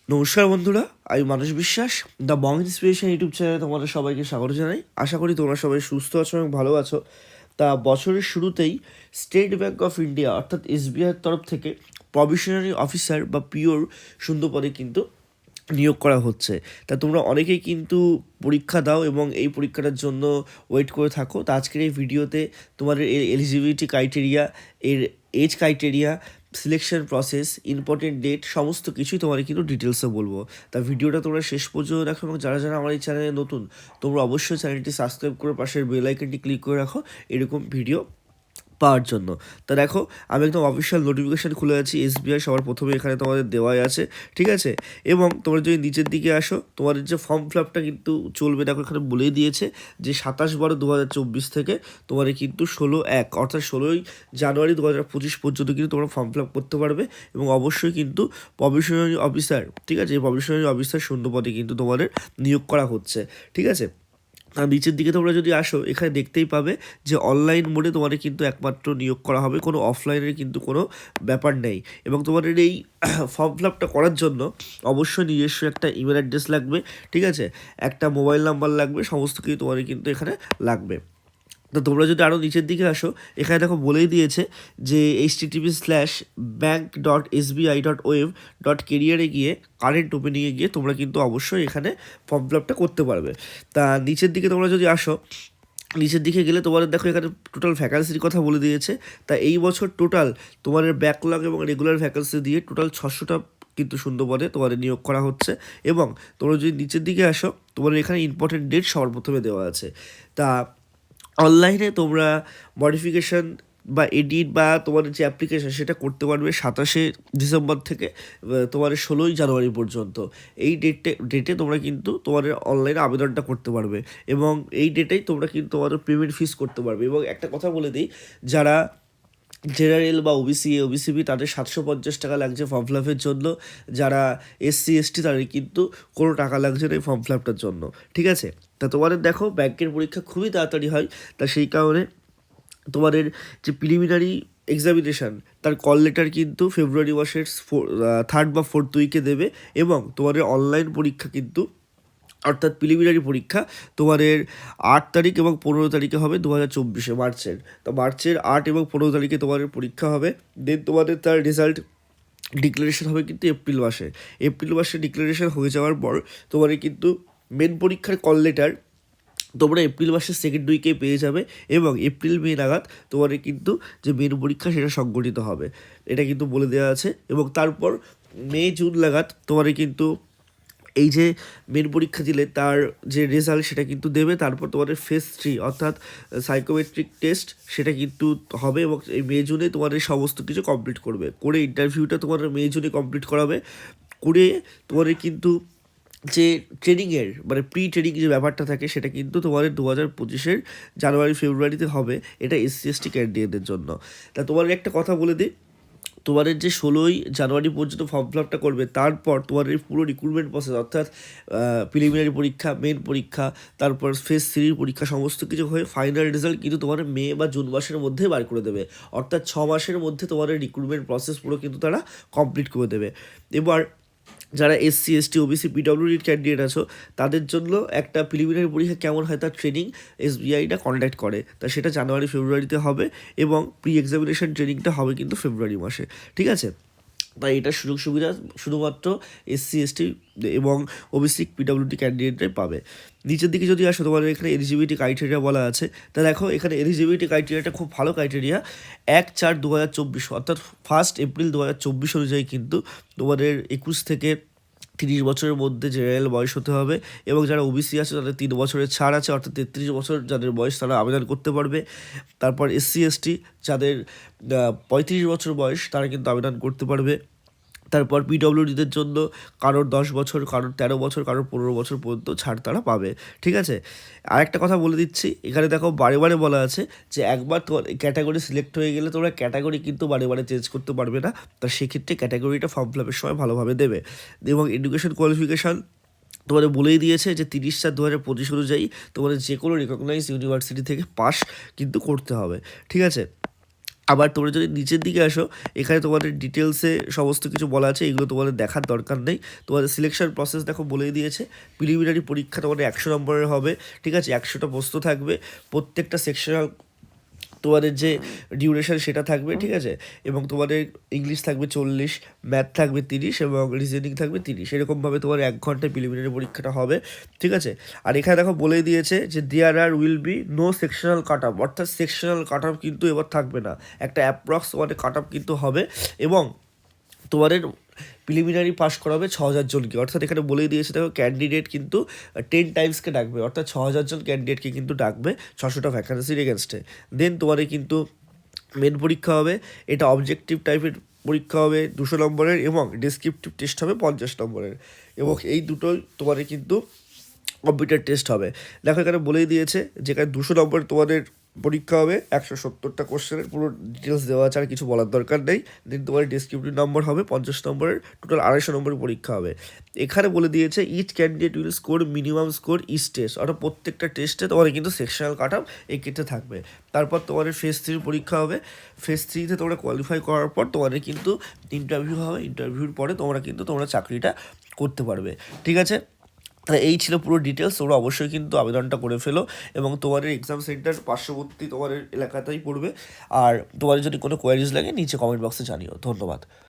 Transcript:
নমস্কার বন্ধুরা, আমি মানুষ বিশ্বাস দ্য বং ইন্সপিরেশন ইউটিউব চ্যানেলে তোমাদের সবাইকে স্বাগত জানাই। আশা করি তোমরা সবাই সুস্থ আছো এবং ভালো আছো। তা বছরের শুরুতেই স্টেট ব্যাঙ্ক অফ ইন্ডিয়া অর্থাৎ এসবিআইয়ের তরফ থেকে প্রভিশনারি অফিসার বা পিওর শূন্য পদে কিন্তু নিয়োগ করা হচ্ছে। তা তোমরা অনেকেই কিন্তু পরীক্ষা দাও এবং এই পরীক্ষাটার জন্য ওয়েট করে থাকো। তা আজকের এই ভিডিওতে তোমাদের এর এলিজিবিলিটি ক্রাইটেরিয়া, এর age criteria, selection process, important date সমস্ত কিছুই তোমাদের কিন্তু ডিটেলসে বলবো। তা ভিডিওটা তোমরা শেষ পর্যন্ত দেখো এবং যারা যারা আমার এই চ্যানেলে নতুন তোমরা অবশ্যই চ্যানেলটি সাবস্ক্রাইব করে পাশের বেল আইকনটি ক্লিক করে রাখো এরকম ভিডিও পাওয়ার জন্য। তা দেখো, আমি একদম অফিসিয়াল নোটিফিকেশান খুলে আছি এসবিআই সবার প্রথমে এখানে তোমাদের দেওয়াই আছে, ঠিক আছে। এবং তোমরা যদি নিচের দিকে আসো তোমাদের যে ফর্ম ফিল আপটা কিন্তু চলবে, দেখো এখানে বলেই দিয়েছে যে 27/12/2024 থেকে তোমাদের কিন্তু 16/1 অর্থাৎ 16ই জানুয়ারি 2025 পর্যন্ত কিন্তু তোমরা ফর্ম ফিল আপ করতে পারবে। এবং অবশ্যই কিন্তু প্রভিশনারি অফিসার, ঠিক আছে, এই প্রভিশনারি অফিসার শূন্য পদে কিন্তু তোমাদের নিয়োগ করা হচ্ছে, ঠিক আছে। আর নিচের দিকে তোমরা যদি আসো এখানে দেখতেই পাবে যে অনলাইন মোডে তোমাদের কিন্তু একমাত্র নিয়োগ করা হবে, কোনো অফলাইনের কিন্তু কোনো ব্যাপার নেই। এবং তোমাদের এই ফর্ম ফিল আপটা করার জন্য অবশ্যই নিজস্ব একটা ইমেল অ্যাড্রেস লাগবে, ঠিক আছে, একটা মোবাইল নাম্বার লাগবে, সমস্ত কিছু তোমাদের কিন্তু এখানে লাগবে। তো তোমরা যদি আরও নিচের দিকে আসো এখানে দেখো বলেই দিয়েছে যে http:/bank.sbi.oev.career-এ গিয়ে কারেন্ট ওপেনিংয়ে গিয়ে তোমরা কিন্তু অবশ্যই এখানে ফর্ম ফিল আপটা করতে পারবে। তা নিচের দিকে তোমরা যদি আসো, নিচের দিকে গেলে তোমাদের দেখো এখানে টোটাল ভ্যাকান্সির কথা বলে দিয়েছে। তা এই বছর টোটাল তোমাদের ব্যাকলগ এবং রেগুলার ভ্যাকান্সি দিয়ে টোটাল 600টা কিন্তু শূন্য পদে তোমাদের নিয়োগ করা হচ্ছে। এবং তোমরা যদি নিচের দিকে আসো তোমাদের এখানে ইম্পর্টেন্ট ডেট সবার প্রথমে দেওয়া আছে। তা অনলাইনে তোমরা মডিফিকেশান বা এডিট বা তোমাদের যে অ্যাপ্লিকেশান সেটা করতে পারবে 27শে ডিসেম্বর থেকে তোমাদের 16ই জানুয়ারি পর্যন্ত। এই ডেটে তোমরা কিন্তু তোমাদের অনলাইনে আবেদনটা করতে পারবে এবং এই ডেটেই তোমরা কিন্তু তোমাদের পেমেন্ট ফিস করতে পারবে। এবং একটা কথা বলে দিই, যারা জেনারেল বা ওবিসিবি তাদের 750 টাকা লাগছে ফর্ম ফিল আপের জন্য, যারা SC ST তাদের কিন্তু কোনো টাকা লাগছে না এই ফর্ম ফিল আপটার জন্য, ঠিক আছে। তা তোমাদের দেখো ব্যাংকের পরীক্ষা খুবই তাড়াতাড়ি হয়, তা সেই কারণে তোমাদের যে প্রিলিমিনারি এক্সামিনেশান তার কল লেটার কিন্তু ফেব্রুয়ারি মাসের 3rd বা 4th উইকে দেবে। এবং তোমাদের অনলাইন পরীক্ষা কিন্তু অর্থাৎ প্রিলিমিনারি পরীক্ষা তোমাদের 8 তারিখ এবং 15 তারিখে হবে 2024 মার্চের। তো মার্চের 8 এবং 15 তারিখে তোমাদের পরীক্ষা হবে। দেন তোমাদের তার রেজাল্ট ডিক্লারেশন হবে কিন্তু এপ্রিল মাসে ডিক্লারেশন হয়ে যাওয়ার পর তোমাদের কিন্তু মেন পরীক্ষার কল লেটার তোমরা এপ্রিল মাসের 2nd উইকে পেয়ে যাবে। এবং এপ্রিল-মে নাগাদ তোমাদের কিন্তু যে মেন পরীক্ষা সেটা সংগঠিত হবে, এটা কিন্তু বলে দেওয়া আছে। এবং তারপর মে-জুন নাগাদ তোমাদের কিন্তু এই যে মেন পরীক্ষা দিলে তার যে রেজাল্ট সেটা কিন্তু দেবে। তারপর তোমাদের ফেজ 3 অর্থাৎ সাইকোমেট্রিক টেস্ট সেটা কিন্তু হবে এবং এই মে-জুনে তোমাদের সমস্ত কিছু কমপ্লিট করে ইন্টারভিউটা তোমাদের মে-জুনে কমপ্লিট করাবে। করে তোমাদের কিন্তু যে ট্রেনিংয়ের মানে প্রি ট্রেনিং যে ব্যাপারটা থাকে সেটা কিন্তু তোমাদের 2025-এর জানুয়ারি-ফেব্রুয়ারিতে হবে, এটা SC ST ক্যান্ডিডেটদের জন্য। তা তোমাদের একটা কথা বলে দিই, তোমাদের যে 16ই জানুয়ারি পর্যন্ত ফর্ম ফিল আপটা করবে তারপর তোমাদের পুরো রিক্রুটমেন্ট প্রসেস অর্থাৎ প্রিলিমিনারি পরীক্ষা, মেন পরীক্ষা, তারপর ফেজ 3 পরীক্ষা সমস্ত কিছু হয়ে ফাইনাল রেজাল্ট কিন্তু তোমাদের মে বা জুন মাসের মধ্যেই বার করে দেবে। অর্থাৎ 6 মাসের মধ্যে তোমাদের রিক্রুটমেন্ট প্রসেস পুরো কিন্তু তারা কমপ্লিট করে দেবে। এবার যারা SC ST OBC PWD candidate আছো তাদের জন্য একটা প্রিলিমিনারি পরীক্ষা কেমন হয় তার ট্রেনিং SBIটা কন্ডাক্ট করে, তা সেটা জানুয়ারি-ফেব্রুয়ারিতে হবে এবং প্রি এক্সামিনেশন ট্রেনিংটা হবে কিন্তু ফেব্রুয়ারি মাসে, ঠিক আছে। তাই এটা সুযোগ সুবিধা শুধুমাত্র SC ST এবং OBC PWD ক্যান্ডিডেটরাই পাবে। নিচের দিকে যদি আসো তোমাদের এখানে এলিজিবিলিটি ক্রাইটেরিয়া বলা আছে। তা দেখো এখানে এলিজিবিলিটি ক্রাইটেরিয়াটা খুব ভালো ক্রাইটেরিয়া। 1/4/2024 অর্থাৎ 1 এপ্রিল 2024 অনুযায়ী কিন্তু তোমাদের 21 থেকে 30 বছরের মধ্যে জেনারেল বয়স হতে হবে। এবং যারা ওবিসি আছে তাদের 3 বছরের ছাড় আছে, অর্থাৎ 33 বছর যাদের বয়স তারা আবেদন করতে পারবে। তারপর SC ST যাদের 35 বছর বয়স তারা কিন্তু আবেদন করতে পারবে। তারপর PWDদের জন্য কারোর 10 বছর, কারোর 13 বছর, কারোর 15 বছর পর্যন্ত ছাড় তারা পাবে, ঠিক আছে। আরেকটা কথা বলে দিচ্ছি, এখানে দেখো বারে বারে বলা আছে যে একবার তোমার ক্যাটাগরি সিলেক্ট হয়ে গেলে তোমরা ক্যাটাগরি কিন্তু বারে বারে চেঞ্জ করতে পারবে না। তা সেক্ষেত্রে ক্যাটাগরিটা ফর্ম ফিল আপের সময় ভালোভাবে দেবে। এবং এডুকেশন কোয়ালিফিকেশান তোমাদের বলেই দিয়েছে যে 30/4/2025 অনুযায়ী তোমাদের যে কোনো রিকগনাইজ ইউনিভার্সিটি থেকে পাস কিন্তু করতে হবে, ঠিক আছে। আবার তোমরা যদি নিচের দিকে আসো, এখানে তোমাদের ডিটেলসে সমস্ত কিছু বলা আছে, এগুলো তোমাদের দেখার দরকার নেই। তোমাদের সিলেকশন প্রসেস দেখো বলেই দিয়েছে। প্রিলিমিনারি পরীক্ষা তোমাদের 100 নম্বরের হবে, ঠিক আছে, 100টা প্রশ্ন থাকবে, প্রত্যেকটা সেকশনাল তোমাদের যে ডিউরেশন সেটা থাকবে, ঠিক আছে, এবং তোমাদের ইংলিশ থাকবে 40, ম্যাথ থাকবে 30 এবং রিজনিং থাকবে 30, এরকমভাবে তোমার 1 ঘন্টায় প্রিলিমিনারি পরীক্ষাটা হবে, ঠিক আছে। আর এখানে দেখো বলেই দিয়েছে যে দেয়ার আর will be no sectional cut off, অর্থাৎ সেকশনাল কাট অফ কিন্তু এবার থাকবে না, একটা অ্যাপ্রক্স তোমাদের কাট অফ কিন্তু হবে। এবং তোমাদের প্রিলিমিনারি পাস করাবে 6,000 জনকে, অর্থাৎ এখানে বলেই দিয়েছে দেখো ক্যান্ডিডেট কিন্তু 10 টাইমসকে ডাকবে, অর্থাৎ 6,000 জন ক্যান্ডিডেটকে কিন্তু ডাকবে 600টা ভ্যাকান্সির এগেনস্টে। দেন তোমাদের কিন্তু মেন পরীক্ষা হবে, এটা অবজেক্টিভ টাইপের পরীক্ষা হবে 200 নম্বরের, এবং ডেসক্রিপটিভ টেস্ট হবে 50 নম্বরের, এবং এই দুটোই তোমাদের কিন্তু কম্পিউটার টেস্ট হবে। দেখো এখানে বলেই দিয়েছে যেখানে 200 নম্বর তোমাদের পরীক্ষা হবে, 170টা কোশ্চেনের পুরো ডিটেলস দেওয়া আছে, আর কিছু বলার দরকার নেই। দেন তোমার ডেসক্রিপটিভ নম্বর হবে 50 নম্বরের, টোটাল 250 নম্বরের পরীক্ষা হবে। এখানে বলে দিয়েছে each candidate will score minimum score each test, অর্থাৎ প্রত্যেকটা টেস্টে তোমাদের কিন্তু সেকশনাল কাট অফ এই ক্ষেত্রে থাকবে। তারপর তোমাদের ফেজ 3 পরীক্ষা হবে, ফেজ 3-তে তোমরা কোয়ালিফাই করার পর তোমাদের কিন্তু ইন্টারভিউ হবে, ইন্টারভিউর পরে তোমরা চাকরিটা করতে পারবে, ঠিক আছে। তাহলে এই ছিল পুরো ডিটেলস, তোমরা অবশ্যই কিন্তু আবেদনটা করে ফেলো, এবং তোমাদের এক্সাম সেন্টার পার্শ্ববর্তী তোমাদের এলাকাতেই পড়বে। আর তোমাদের যদি কোনো কোয়ারিজ লাগে নিচে কমেন্ট বক্সে জানিও। ধন্যবাদ।